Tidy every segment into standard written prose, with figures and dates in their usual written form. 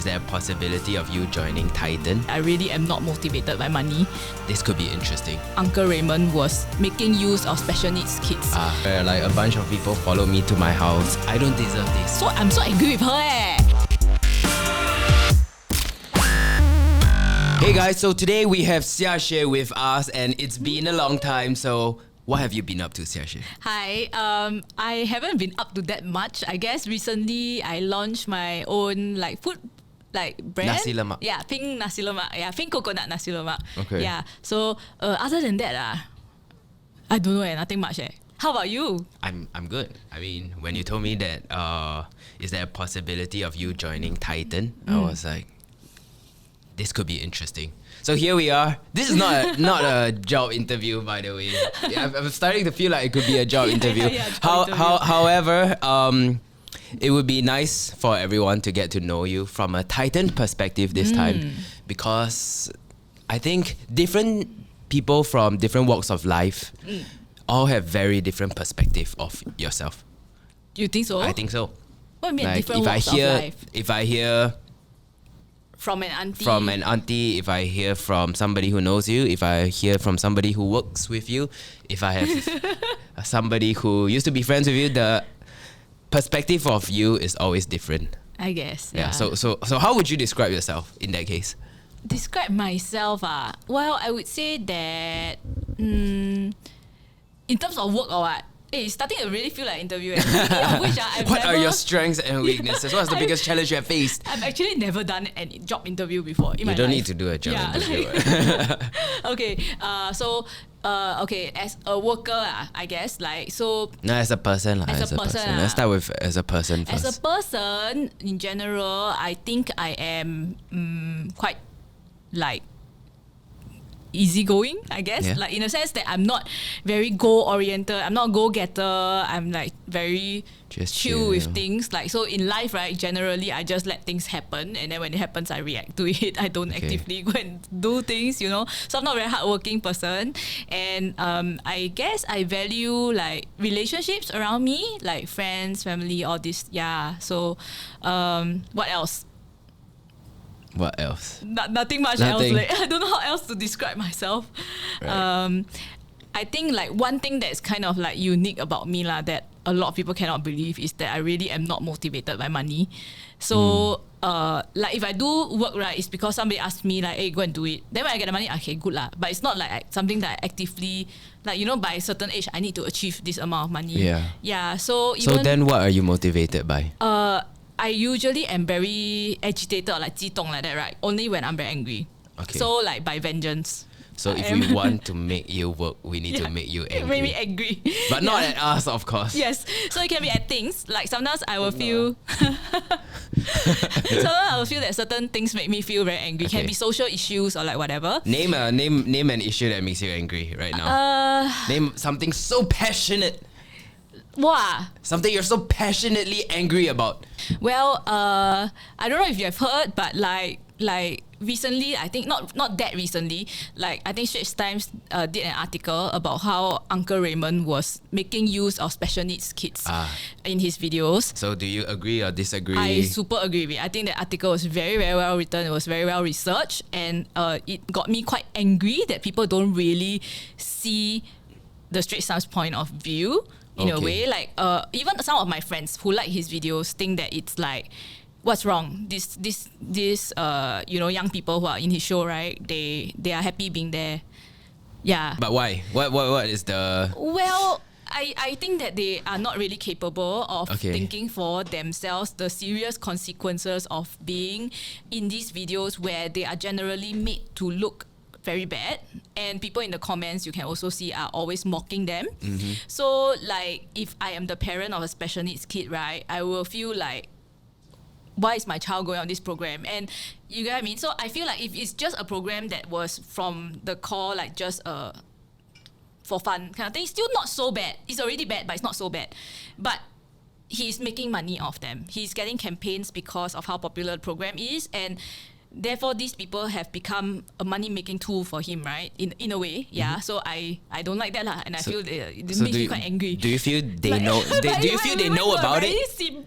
Is there a possibility of you joining Titan? I really am not motivated by money. This could be interesting. Uncle Raymond was making use of special needs kids. Where like a bunch of people follow me to my house. I don't deserve this. So I'm so angry with her Hey guys, so today we have Xiaxue with us and it's been a long time, so what have you been up to, Xiaxue? Hi, I haven't been up to that much. I guess recently I launched my own food brand. Nasi lemak. Yeah, pink nasi lemak. Yeah, pink coconut nasi lemak. Okay. Yeah. So other than that, I don't know, nothing much. How about you? I'm good. I mean, when you told me that is there a possibility of you joining Titan, I was like, this could be interesting. So here we are. This is not a job interview, by the way. Yeah, I'm starting to feel like it could be a job interview. However, it would be nice for everyone to get to know you from a Titan perspective this time, because I think different people from different walks of life all have very different perspective of yourself. You think so? I think so. What do you mean different walks of life? If I hear from an auntie, if I hear from somebody who knows you, if I hear from somebody who works with you, if I have somebody who used to be friends with you, the perspective of you is always different. I guess. Yeah. So how would you describe yourself in that case? Describe myself, well, I would say that in terms of work or what? It's starting to really feel like interviewing. What are your strengths and weaknesses? What's the biggest challenge you have faced? I've actually never done a job interview before in my life. You don't need to do a job interview. Okay, okay, as a worker, I guess, No, as a person. As a person. Let's start with as a person first. As a person, in general, I think I am quite easygoing, I guess. Yeah. In a sense that I'm not very goal-oriented. I'm not a go-getter. I'm very just chill with things. So in life, right, generally I just let things happen, and then when it happens, I react to it. I don't actively go and do things, So I'm not a very hardworking person. And I guess I value relationships around me, friends, family, all this. Yeah. So what else? What else? Nothing much else. I don't know how else to describe myself. Right. I think one thing that's kind of unique about me that a lot of people cannot believe is that I really am not motivated by money. So if I do work, right, it's because somebody asks me hey, go and do it. Then when I get the money, okay, good lah. But it's not something that I actively by a certain age I need to achieve this amount of money. Yeah. Yeah. So then what are you motivated by? I usually am very agitated or 激动 like that, right? Only when I'm very angry. Okay. So by vengeance. So if we want to make you work, we need to make you angry. Make me angry. But not at us, of course. Yes. So it can be at things. Sometimes I will feel sometimes I will feel that certain things make me feel very angry. Okay. Can be social issues or whatever. Name an issue that makes you angry right now. Name something so passionate. Wow. Something you're so passionately angry about. Well, I don't know if you have heard, but recently, I think not that recently, I think Straits Times did an article about how Uncle Raymond was making use of special needs kids in his videos. So do you agree or disagree? I super agree with it. I think the article was very, very well written. It was very well researched, and it got me quite angry that people don't really see the Straits Times point of view. In a way, even some of my friends who like his videos think that it's what's wrong? This young people who are in his show, right? They are happy being there. Yeah. But why? What is the? Well, I think that they are not really capable of thinking for themselves the serious consequences of being in these videos where they are generally made to look very bad, and people in the comments you can also see are always mocking them. So if I am the parent of a special needs kid, right, I will feel why is my child going on this program? And you get what I mean? So I feel if it's just a program that was from the core just for fun kind of thing, it's still not so bad. It's already bad, but it's not so bad. But he's making money off them. He's getting campaigns because of how popular the program is, and therefore these people have become a money-making tool for him, right? In a way, yeah. So I don't like that lah, and I feel it makes me quite angry. Do you feel they know? Do you feel they know about it?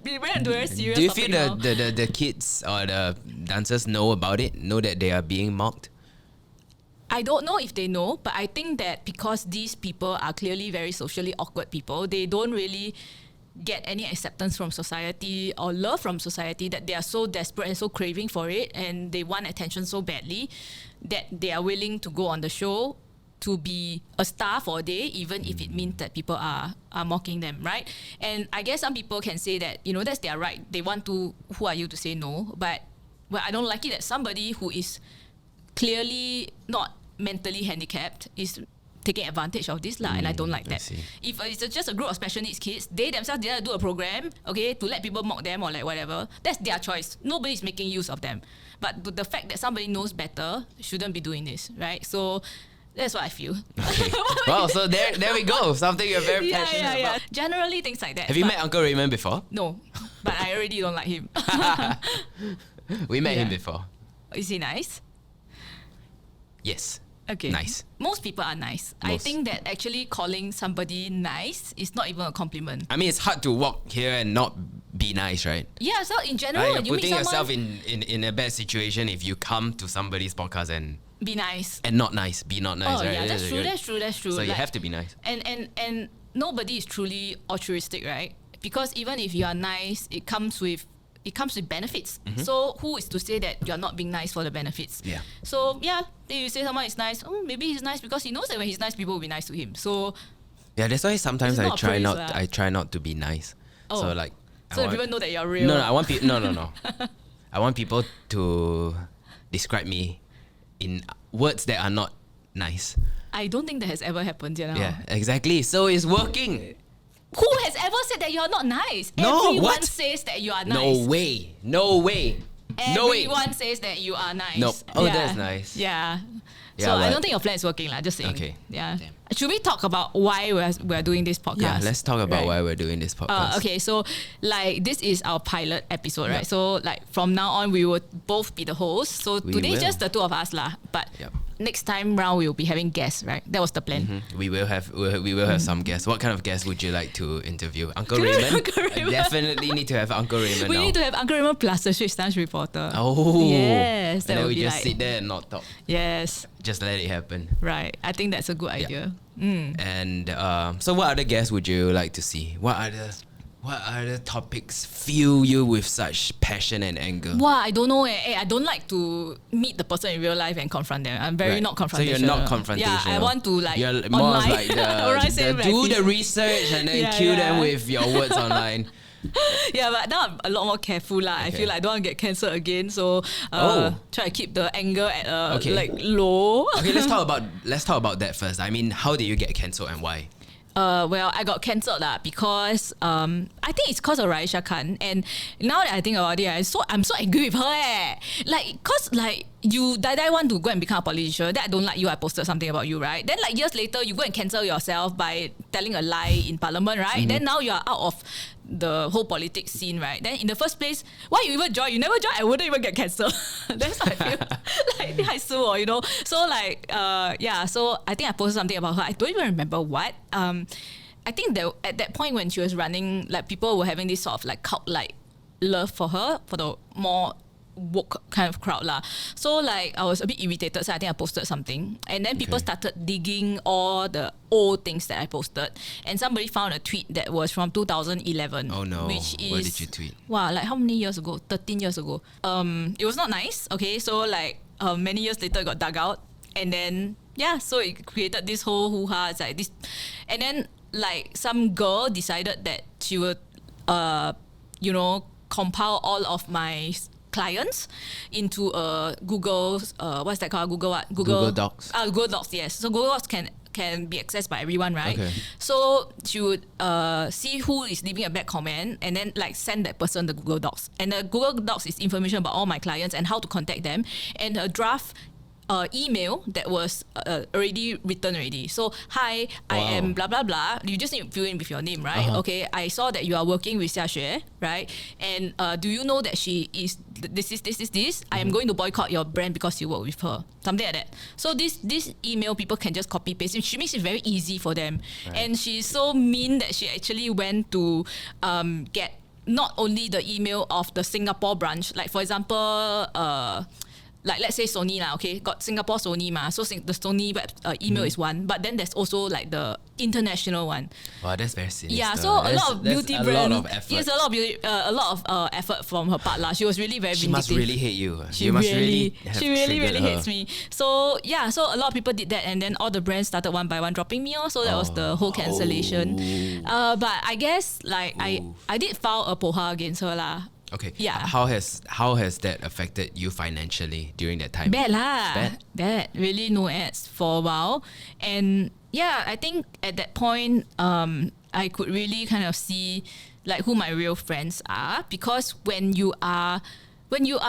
We went into a very serious Do you feel topic the kids or the dancers know about it? Know that they are being mocked? I don't know if they know, but I think that because these people are clearly very socially awkward people, they don't really get any acceptance from society or love from society, that they are so desperate and so craving for it, and they want attention so badly that they are willing to go on the show to be a star for a day, even if it means that people are mocking them, right? And I guess some people can say that, you know, that's their right. They want to, who are you to say no? But I don't like it that somebody who is clearly not mentally handicapped is taking advantage of this and I don't like that. If it's just a group of special needs kids, they themselves didn't do a program, okay, to let people mock them or like whatever, that's their choice. Nobody's making use of them. But the fact that somebody knows better shouldn't be doing this, right? So that's what I feel. Okay. Wow, so there we go. Something you're very passionate about. Generally things like that. Have you met Uncle Raymond before? No, but I already don't like him. We met him before. Is he nice? Yes. Okay. Nice. Most people are nice. I think that actually calling somebody nice is not even a compliment. I mean, it's hard to walk here and not be nice, right? Yeah, so in general, when you putting meet yourself someone, in a bad situation if you come to somebody's podcast and be nice. And not nice. Be not nice, right? Yeah, that's true. So you have to be nice. And nobody is truly altruistic, right? Because even if you are nice, it comes with benefits. So who is to say that you're not being nice for the benefits? Yeah. So if you say someone is nice, maybe he's nice because he knows that when he's nice, people will be nice to him. So yeah, that's why sometimes I try not to be nice. So like, so that people know that you're real. No, I want people. No. I want people to describe me in words that are not nice. I don't think that has ever happened, Jianhao. Yeah, exactly. So it's working. Who has ever said that you're not nice? No, Everyone says that you are nice. No way. Everyone says that you are nice. Nope. Oh, that's nice. Yeah. So I don't think your plan is working, just saying. Okay. Yeah. Damn. Should we talk about why we're doing this podcast? Yeah, let's talk about why we're doing this podcast. Okay, so like this is our pilot episode, right? So like from now on, we will both be the hosts. So today is just the two of us lah. But next time round, we will be having guests, right? That was the plan. We will have some guests. What kind of guests would you like to interview? Uncle Raymond? Uncle Raymond. Definitely need to have Uncle Raymond. We need to have Uncle Raymond plus the Straits Times reporter. Oh. Yes. And then we just sit there and not talk. Yes. Just let it happen. Right. I think that's a good idea. And so what other guests would you like to see? What other topics fill you with such passion and anger? Wow, I don't know. I don't like to meet the person in real life and confront them. I'm very not confrontational. So you're not confrontational. Yeah, I want to like you're more online. like do the research and then kill them with your words online. Yeah, but now I'm a lot more careful lah. I feel like I don't want to get cancelled again, so try to keep the anger at like low. Okay, let's talk about that first. I mean, how did you get cancelled and why? Well, I got cancelled because I think it's because of Raisha Khan. And now that I think about it, I'm so angry with her. Like, cause like you die want to go and become a politician. Then I don't like you. I posted something about you, right? Then like years later, you go and cancel yourself by telling a lie in parliament, right? Then now you are out of the whole politics scene, right? Then in the first place, why you even join? You never join, I wouldn't even get cancelled. That's how I feel. Like, I sue, you know? So like, so I think I posted something about her. I don't even remember what. I think that at that point when she was running, like people were having this sort of like cult-like love for her, for the more woke kind of crowd lah. So like I was a bit irritated, so I think I posted something, and then people started digging all the old things that I posted, and somebody found a tweet that was from 2011. Oh no! Which is, what did you tweet? Wow, like how many years ago? 13 years ago. It was not nice. Okay, so like many years later it got dug out, and then so it created this whole hoo-ha. It's like this, and then like some girl decided that she would compile all of my clients into Google, what's that called? Google Docs. Google Docs, yes. So Google Docs can be accessed by everyone, right? Okay. So she would see who is leaving a bad comment and then like send that person the Google Docs. And the Google Docs is information about all my clients and how to contact them. And a draft email that was already written already. So, hi, I am blah, blah, blah. You just need to fill in with your name, right? Okay, I saw that you are working with Xiaxue, right? And do you know that she is this? I am going to boycott your brand because you work with her. Something like that. So this email, people can just copy paste. She makes it very easy for them. Right. And she's so mean that she actually went to get not only the email of the Singapore branch, like for example, like let's say Sony lah, okay, got Singapore Sony ma, so the Sony email is one, but then there's also like the international one. Wow, that's very sinister. Yeah, so a lot of beauty brands. A lot of effort. Yes, a lot of effort from her part lah. She was really very She vindictive. must really hate you. She really hates me. So yeah, so a lot of people did that, and then all the brands started one by one dropping me off. So that was the whole cancellation. But I guess like I did file a POHA against her lah. Okay. Yeah. How has that affected you financially during that time? Bad lah. Bad. Really no ads for a while. And yeah, I think at that point, I could really kind of see like who my real friends are, because when you are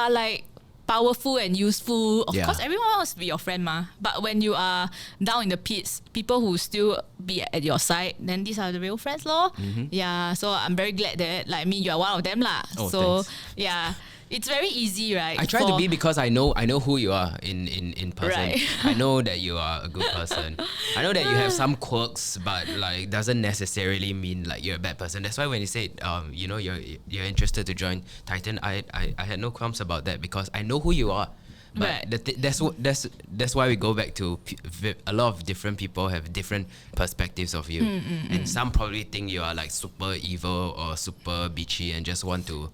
like powerful and useful, of course everyone wants to be your friend ma. But when you are down in the pits, people who still be at your side, then these are the real friends lor. Yeah, so I'm very glad that like me, you are one of them lah. So thanks. yeah, it's very easy, right? I try to be, because I know who you are in person. Right. I know that you are a good person. I know that you have some quirks, but like doesn't necessarily mean like you're a bad person. That's why when you said you're interested to join Titan, I had no qualms about that, because I know who you are. But that's why we go back to a lot of different people have different perspectives of you, and some probably think you are like super evil or super bitchy and just want to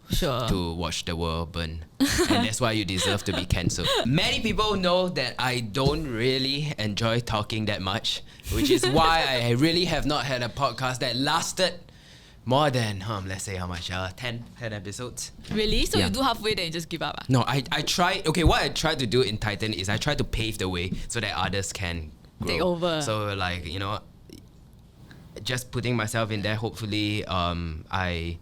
watch the world burn, and that's why you deserve to be cancelled. Many people know that I don't really enjoy talking that much, which is why I really have not had a podcast that lasted more than, let's say how much, 10 episodes. Really? So you do halfway then you just give up? No, I try. Okay, what I try to do in Titan is I try to pave the way so that others can grow. Take over. So like, just putting myself in there, hopefully I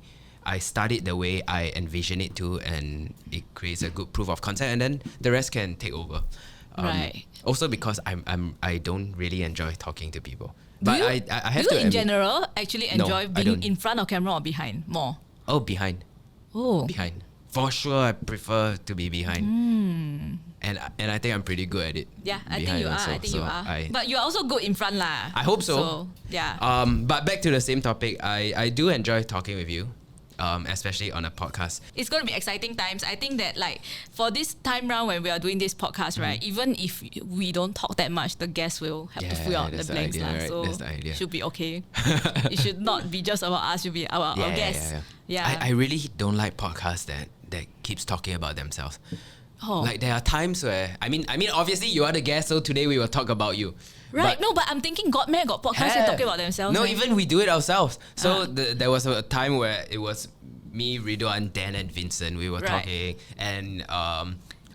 start it the way I envision it to, and it creates a good proof of concept, and then the rest can take over. Right. Also because I don't really enjoy talking to people. But I have to do you in general actually enjoy being in front of camera or behind more? Oh, behind. Oh. Behind. For sure, I prefer to be behind. And I think I'm pretty good at it. Yeah, I think you are. But you're also good in front lah. I hope so. Yeah. But back to the same topic, I do enjoy talking with you. Especially on a podcast. It's going to be exciting times. I think that like for this time round when we are doing this podcast, right, even if we don't talk that much, the guests will have to fill out the blanks. Right? So that's the idea. Should be okay. It should not be just about us, it should be our guests. Yeah. I really don't like podcasts that keeps talking about themselves. Like there are times where, I mean, obviously you are the guest, so today we will talk about you. Right, but I'm thinking got podcasts that talking about themselves. No, even we do it ourselves. So there was a time where it was me, Ridwan, Dan, and Vincent. We were talking, and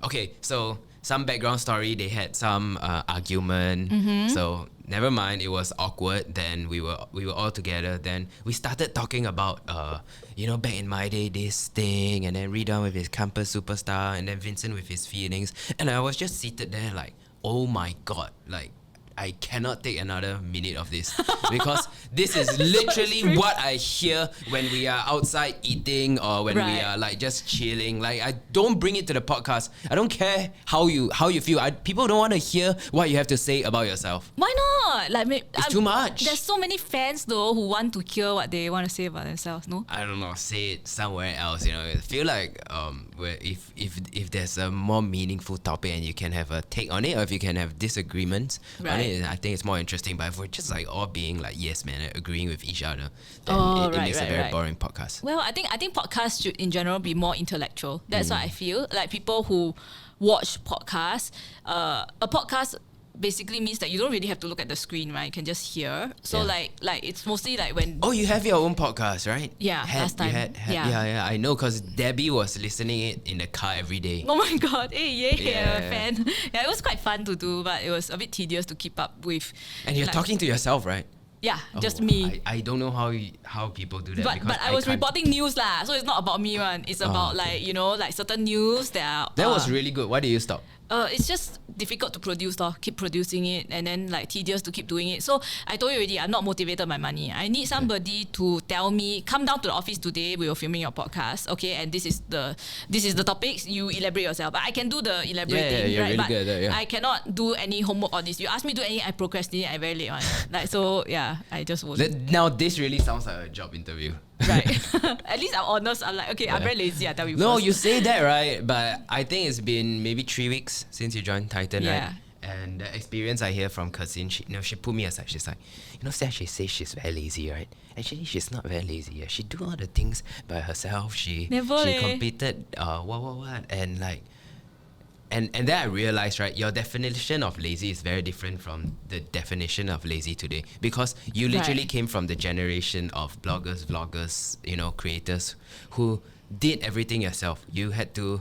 okay, so some background story. They had some argument. So never mind, it was awkward. Then we were all together. Then we started talking about back in my day, this thing, and then Ridwan with his campus superstar, and then Vincent with his feelings. And I was just seated there like, oh my god, like, I cannot take another minute of this, because this is literally what I hear when we are outside eating or when we are like just chilling. Like, I don't bring it to the podcast. I don't care how you feel. People don't want to hear what you have to say about yourself. Why not? Like, it's too much. There's so many fans though who want to hear what they want to say about themselves. No, I don't know. Say it somewhere else. I feel like where if there's a more meaningful topic and you can have a take on it, or if you can have disagreements on it, I think it's more interesting. But if we're just like all being like yes man, agreeing with each other, then it makes a very boring podcast. Well, I think podcasts should in general be more intellectual. That's what I feel. Like people who watch podcasts, a podcast basically means that you don't really have to look at the screen, right? You can just hear. So like it's mostly like when... Oh, you have your own podcast, right? Yeah, last time. Yeah, I know, because Debbie was listening it in the car every day. Oh my god, hey, I'm a fan. Yeah, it was quite fun to do, but it was a bit tedious to keep up with. And you're talking to yourself, right? Yeah, just me. I don't know how people do that. But I was reporting news lah, so it's not about me one. It's about like certain news that are. That was really good. Why did you stop? It's just difficult to produce, keep producing it, and then like tedious to keep doing it. So I told you already, I'm not motivated by money. I need somebody to tell me, come down to the office today. We were filming your podcast, okay? And this is the topics. You elaborate yourself, but I can do the elaborating, you're right? really But good at that, I cannot do any homework on this. You ask me to do any, I procrastinate. I very late on. Like so, yeah, I just won't. Now this really sounds like a job interview. Right. At least I'm honest. I'm like, okay, I'm very lazy. I tell you. No, first. you say that, right? But I think it's been maybe 3 weeks since you joined Titan, Yeah. right? And the experience I hear from kexin, she put me aside. She's like, Xiaxue says she's very lazy, right? Actually, she's not very lazy. Yeah. She do all the things by herself. She completed what and like. And then I realized, right, your definition of lazy is very different from the definition of lazy today, because you literally came from the generation of bloggers, vloggers, creators who did everything yourself. You had to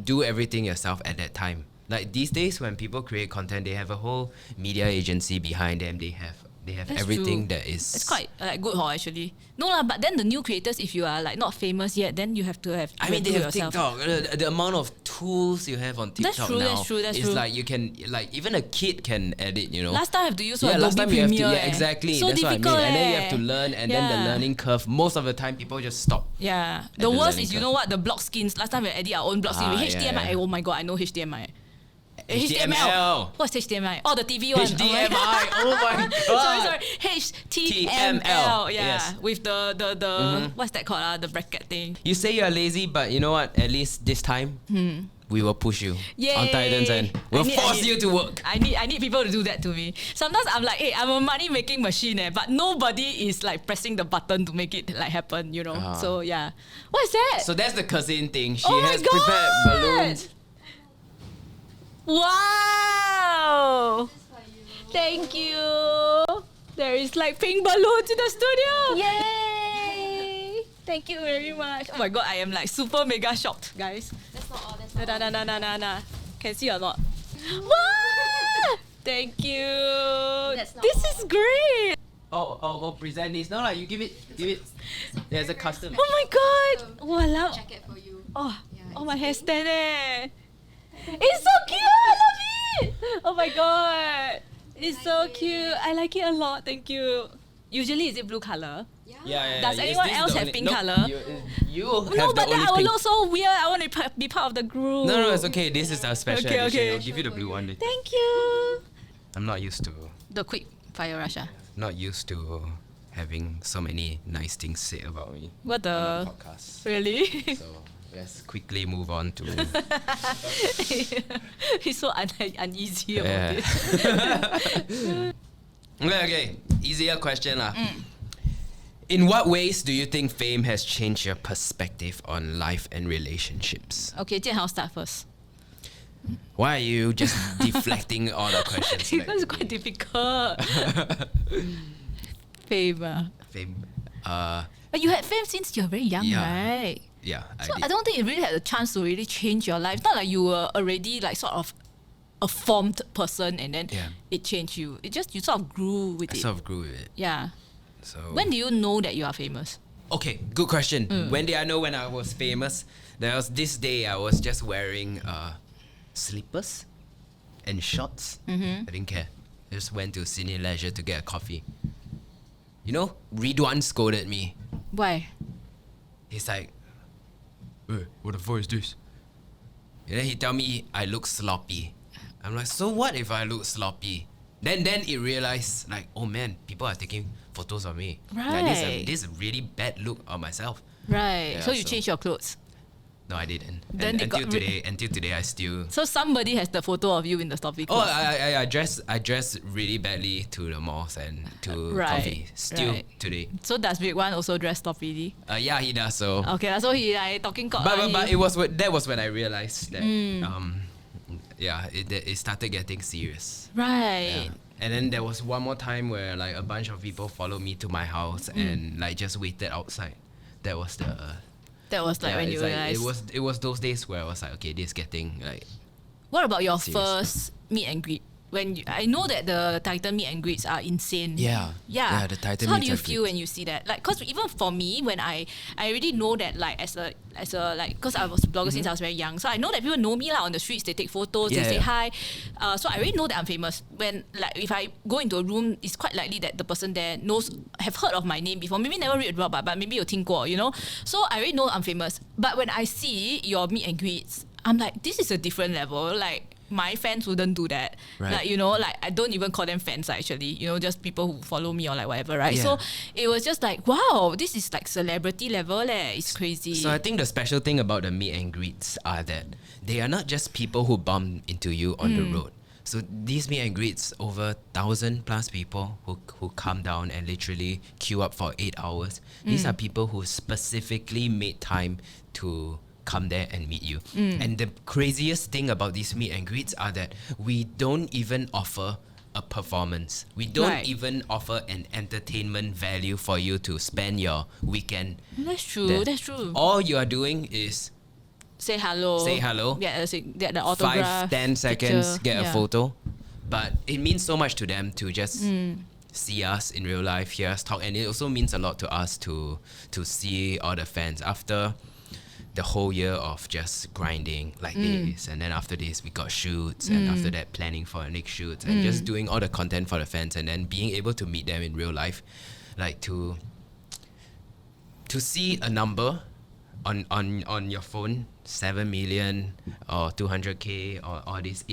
do everything yourself at that time. Like these days, when people create content, they have a whole media agency behind them. They have That's everything true. that is. It's quite good, actually. No lah, but then the new creators, if you are like not famous yet, then you have to have. I mean, they have yourself. TikTok. The amount of tools you have on TikTok now is like you can even a kid can edit. Last time I have to use Adobe last time you have to, Premiere. exactly. So that's difficult. what I mean. And then you have to learn, and then the learning curve. Most of the time, people just stop. Yeah. The worst is what, the block skins. Last time we edit our own block skins with HDMI. Yeah. Oh my god, I know HDMI. HTML. What's HDMI? Oh, the TV one. HDMI. Oh my god. sorry. HTML. Yeah. Yes. With the what's that called? The bracket thing. You say you're lazy, but you know what? At least this time, we will push you Yay. on Titan's end. We'll force you to work. I need people to do that to me. Sometimes I'm like, hey, I'm a money making machine, but nobody is like pressing the button to make it like happen, So yeah. What is that? So that's the cousin thing. She Oh my has God. prepared balloons. Wow! Thank you. There is like pink balloons in the studio. Yay! Thank you very much. Oh my god, I am like super mega shocked, guys. That's not all. That's not all. Nah. Can see or not? Wow! Thank you. That's not This all. is great. Oh, present this. No, you give it. There's a custom. Oh my god. Walao. Jacket for you. Oh, Yeah, my it's hairstand It's so cute. I love it. Oh my god. It's so cute. I like it a lot. Thank you. Usually, is it blue color? Yeah. Does Is anyone this else the have only- pink no, color? You have No, the but then only I will pink. look so weird. I want to be part of the group. No, it's okay. This is our special Okay, edition. okay. I'll give you the blue one later. Thank you. I'm not used to The quick fire rush. having so many nice things said about me What on the? the podcast. Really? So let's quickly move on to He's so uneasy about Yeah. it. Okay. Easier question lah. In what ways do you think fame has changed your perspective on life and relationships? Okay, Jianhao start first. Why are you just deflecting all the questions? back Because it's to quite me? difficult. Fame. Fame. But you had fame since you're very young, Yeah. right? Yeah, So did. I don't think it really had a chance to really change your life. Not like you were already like sort of a formed person and then Yeah. it changed you. It just you sort of grew with I it. sort of grew with it. Yeah. So When do you know that you are famous? Okay, good question. When did I know when I was famous? There was this day I was just wearing slippers and shorts. I didn't care. I just went to Cine Leisure to get a coffee. Ridwan scolded me. Why? He's like, "Hey, what the fuck is this?" And then he tell me I look sloppy. I'm like, so what if I look sloppy? Then it realized like, oh man, people are taking photos of me. Like, Right. this is a really bad look of myself. Right. Yeah, so you so- changed your clothes. No, I didn't. Then they until got today, I still. So somebody has the photo of you in the sloppy Oh, clothes. I dress really badly to the malls and to Right, coffee. Still right. today. So does Big One also dress sloppily? Yeah, he does so. Okay, so he like talking cock. But that was when I realized that it started getting serious. Right. And then there was one more time where like a bunch of people followed me to my house and like just waited outside. That was the That was like when it's you like, realized. it was those days where I was like, okay, this is getting like What about your serious. first meet and greet I know that the Titan meet and greets are insane. Yeah, the Titan. So how do meet you and feel greets. when you see that? Like, cause even for me, when I already know that, like, as a like, cause I was a blogger since I was very young, so I know that people know me on the streets. They take photos, they say hi. So I already know that I'm famous. When, like, if I go into a room, it's quite likely that the person there have heard of my name before. Maybe never read about, but maybe 有听过, you know. So I already know I'm famous. But when I see your meet and greets, I'm like, this is a different level. Like, my fans wouldn't do that. Right. Like, you know, like, I don't even call them fans actually, you know, just people who follow me or like whatever, right? Yeah. So it was just like, wow, this is like celebrity level It's crazy. So I think the special thing about the meet and greets are that they are not just people who bump into you on the road. So these meet and greets, over 1,000+ people who come down and literally queue up for 8 hours. These are people who specifically made time to come there and meet you. And the craziest thing about these meet and greets are that we don't even offer a performance. We don't even offer an entertainment value for you to spend your weekend. That's true. there. That's true. All you are doing is Say hello. get the autograph. 5-10 seconds, picture. get a photo. But it means so much to them to just see us in real life, hear us talk, and it also means a lot to us to see all the fans after the whole year of just grinding like this, and then after this we got shoots, and after that planning for the next shoots, and just doing all the content for the fans, and then being able to meet them in real life, like to see a number on your phone, 7 million or 200K or all this,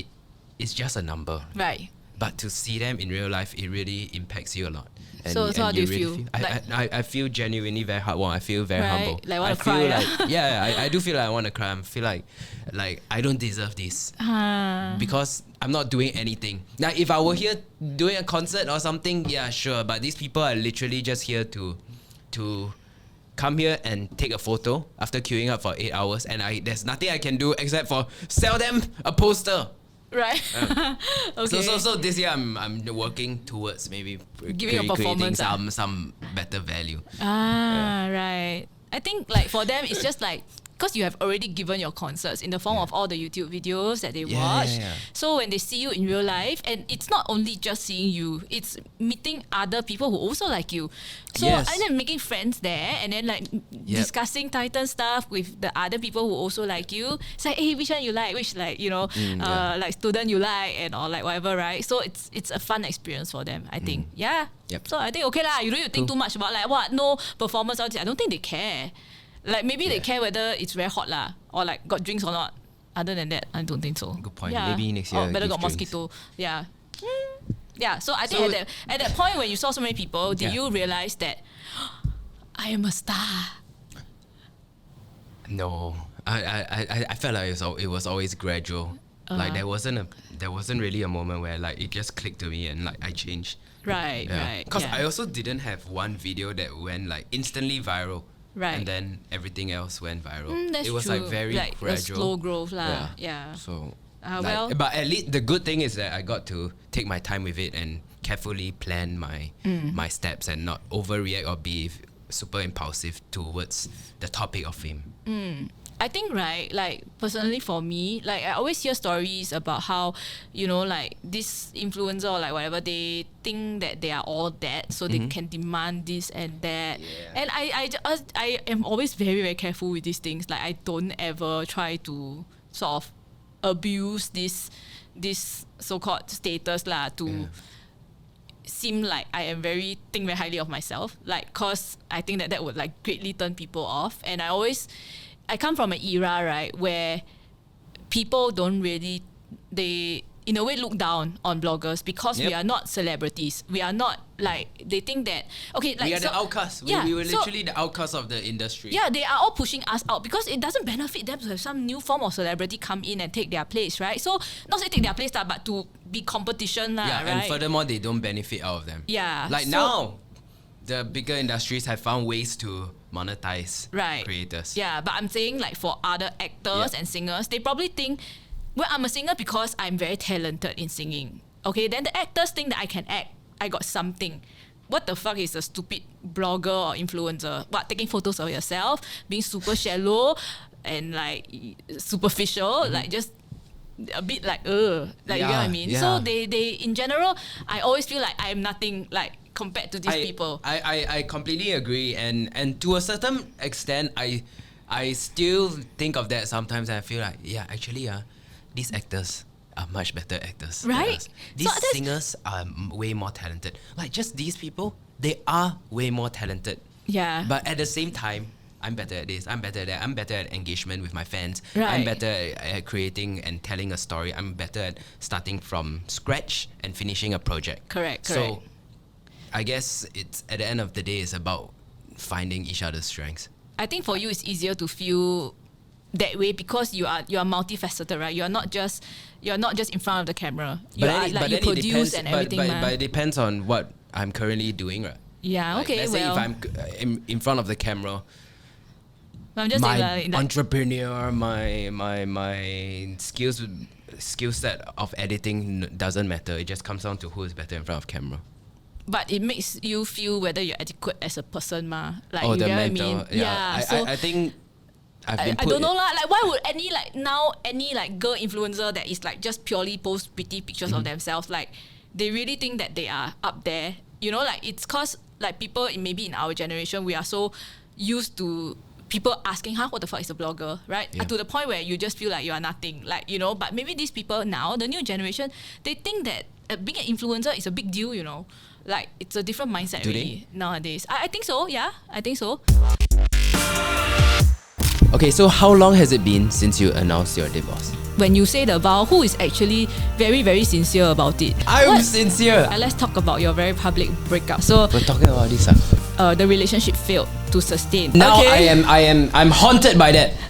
it's just a number. Right. But to see them in real life, it really impacts you a lot. And, So how do you really feel? I feel genuinely very heartwarmed. I feel very Right? humble. Like wanna I feel cry, like I do feel like I want to cry. I feel like I don't deserve this because I'm not doing anything. Now, if I were here doing a concert or something, yeah, sure. But these people are literally just here to come here and take a photo after queuing up for 8 hours, and there's nothing I can do except for sell them a poster. Right. Okay. So this year I'm working towards maybe Giving a performance, creating some better value. Right. I think like for them it's just like, because you have already given your concerts in the form of all the YouTube videos that they watch. Yeah. So when they see you in real life, and it's not only just seeing you, it's meeting other people who also like you. So Yes. and then making friends there, and then like discussing Titan stuff with the other people who also like you. It's like, hey, which one you like? Which, like, you know, like student you like, and or like whatever, right? So it's a fun experience for them, I think. Yeah. Yep. So I think okay lah. You don't need to think too much about like what no performance out there. I don't think they care. Like maybe they care whether it's very hot lah, or like got drinks or not. Other than that, I don't think so. Good point. Maybe next year Or better give got drinks. mosquito. Yeah. Yeah. So I think at that point when you saw so many people, did you realize that I am a star? No, I felt like it was always gradual. Like there wasn't really a moment where like it just clicked to me and like I changed. Right. Right. Because yeah. I also didn't have one video that went like instantly viral. Right. And then everything else went viral. That's it was true. like very like gradual. the slow growth lah. Yeah. So, well. but at least the good thing is that I got to take my time with it and carefully plan my steps and not overreact or be super impulsive towards the topic of fame. I think, right, like personally for me, like I always hear stories about how, you know, like this influencer or like whatever, they think that they are all that, so they can demand this and that. Yeah. And I am always very, very careful with these things. Like I don't ever try to sort of abuse this so-called status lah to seem like I am think very highly of myself. Like, cause I think that would like greatly turn people off. And I come from an era, right, where people don't really, they in a way look down on bloggers because we are not celebrities. We are not like, they think that, okay, like, we are the outcasts. We were literally the outcasts of the industry. Yeah, they are all pushing us out because it doesn't benefit them to have some new form of celebrity come in and take their place, right? So, not say take their place, but to be competition, Yeah, right? and furthermore, they don't benefit out of them. Yeah. Like so, now, the bigger industries have found ways to monetize creators. Yeah, but I'm saying like for other actors and singers, they probably think, well, I'm a singer because I'm very talented in singing. Okay, then the actors think that I can act. I got something. What the fuck is a stupid blogger or influencer? What, taking photos of yourself, being super shallow and like superficial, like just a bit like you get what I mean. Yeah. So they in general, I always feel like I'm nothing like compared to these people. I completely agree, and to a certain extent, I still think of that sometimes, and I feel like actually these actors are much better actors than Right? us. These singers are way more talented. Like just these people, they are way more talented. Yeah. But at the same time, I'm better at this, I'm better at that, I'm better at engagement with my fans, I'm Right. better at creating and telling a story, I'm better at starting from scratch and finishing a project. Correct. So I guess it's at the end of the day, it's about finding each other's strengths. I think for you it's easier to feel that way because you are multifaceted, right? You're not just in front of the camera. You produce and everything. But it depends on what I'm currently doing, right? Yeah. Like, Okay. let's say if I'm in front of the camera, I'm just my saying, like, entrepreneur, my skill set of editing doesn't matter. It just comes down to who is better in front of camera. but it makes you feel whether you're adequate as a person, ma. Like Oh, you the get what I mental. mean? Yeah. So I think I've been I put don't know lah. Like, why would any girl influencer that is like just purely post pretty pictures of themselves, like they really think that they are up there? You know, like it's cause like people maybe in our generation we are so used to people asking, what the fuck is a blogger, right? Yeah. To the point where you just feel like you are nothing, like, you know. But maybe these people now, the new generation, they think that being an influencer is a big deal, you know. Like it's a different mindset Do really nowadays. I think so. Yeah, I think so. Okay, so how long has it been since you announced your divorce? When you say the vow, who is actually very, very sincere about it? I'm sincere. Let's talk about your very public breakup. So We're talking about this. the relationship failed to sustain. Now Okay. I'm haunted by that.